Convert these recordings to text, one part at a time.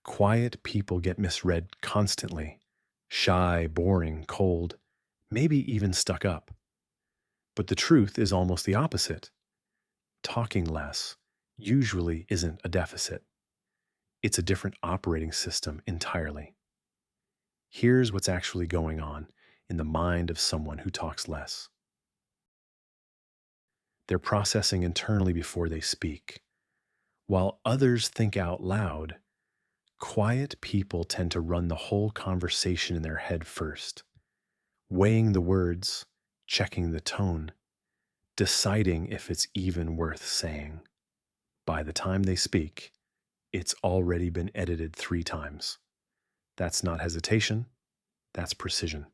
Quiet people get misread constantly: shy, boring, cold, maybe even stuck up. But the truth is almost the opposite. Talking less usually isn't a deficit, it's a different operating system entirely. Here's what's actually going on in the mind of someone who talks less: they're processing internally before they speak. While others think out loud, quiet people tend to run the whole conversation in their head first, weighing the words, checking the tone, deciding if it's even worth saying. By the time they speak, it's already been edited 3 times. That's not hesitation, that's precision.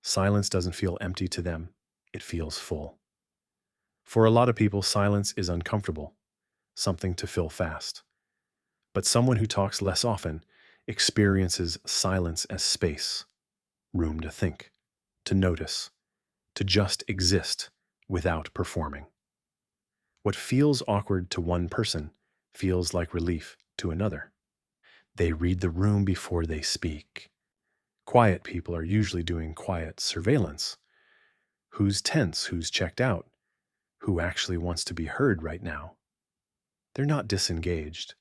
Silence doesn't feel empty to them, it feels full. For a lot of people, silence is uncomfortable, something to fill fast. But someone who talks less often experiences silence as space, room to think, to notice, to just exist without performing. What feels awkward to one person feels like relief to another. They read the room before they speak. Quiet people are usually doing quiet surveillance. Who's tense? Who's checked out? Who actually wants to be heard right now? They're not disengaged.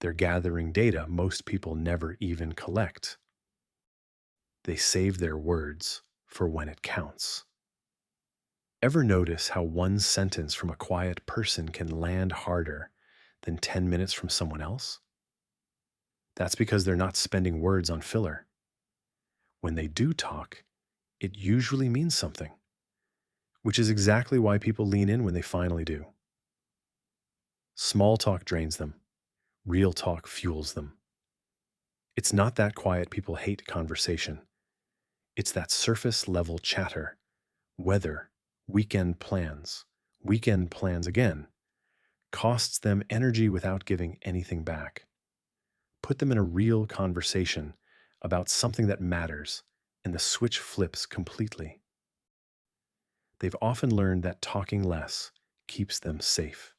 They're gathering data most people never even collect. They save their words for when it counts. Ever notice how one sentence from a quiet person can land harder than 10 minutes from someone else? That's because they're not spending words on filler. When they do talk, it usually means something, which is exactly why people lean in when they finally do. Small talk drains them. Real talk fuels them. It's not that quiet people hate conversation. It's that surface level chatter: weather, weekend plans again, costs them energy without giving anything back. Put them in a real conversation about something that matters, and the switch flips completely. They've often learned that talking less keeps them safe.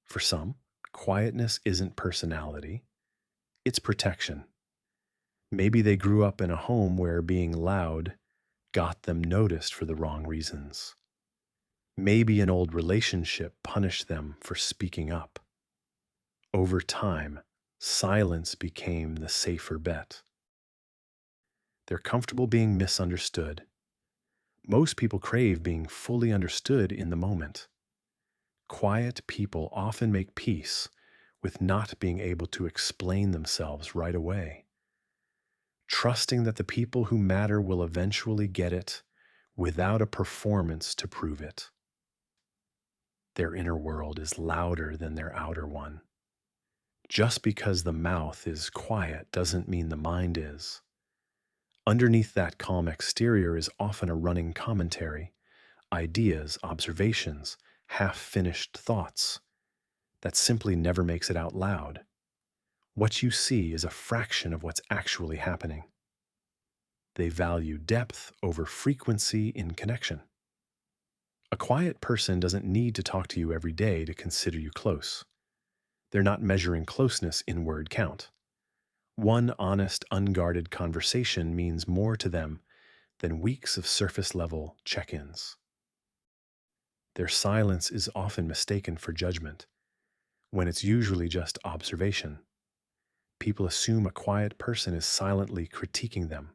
For some, quietness isn't personality, it's protection. Maybe they grew up in a home where being loud got them noticed for the wrong reasons. Maybe an old relationship punished them for speaking up. Over time, silence became the safer bet. They're comfortable being misunderstood. Most people crave being fully understood in the moment. Quiet people often make peace with not being able to explain themselves right away, trusting that the people who matter will eventually get it without a performance to prove it. Their inner world is louder than their outer one. Just because the mouth is quiet doesn't mean the mind is. Underneath that calm exterior is often a running commentary, ideas, observations, half-finished thoughts that simply never makes it out loud. What you see is a fraction of what's actually happening. They value depth over frequency in connection. A quiet person doesn't need to talk to you every day to consider you close. They're not measuring closeness in word count. One honest, unguarded conversation means more to them than weeks of surface-level check-ins. Their silence is often mistaken for judgment, when it's usually just observation. People assume a quiet person is silently critiquing them.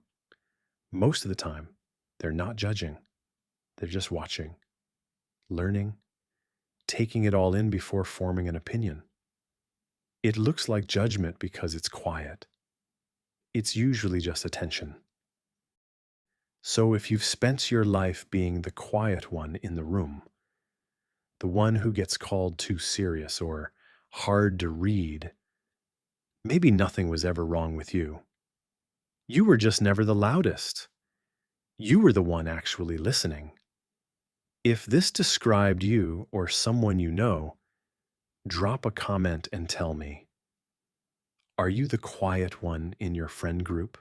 Most of the time, they're not judging. They're just watching, learning, taking it all in before forming an opinion. It looks like judgment because it's quiet. It's usually just attention. So if you've spent your life being the quiet one in the room, the one who gets called too serious or hard to read, maybe nothing was ever wrong with you. You were just never the loudest. You were the one actually listening. If this described you or someone you know, drop a comment and tell me. Are you the quiet one in your friend group?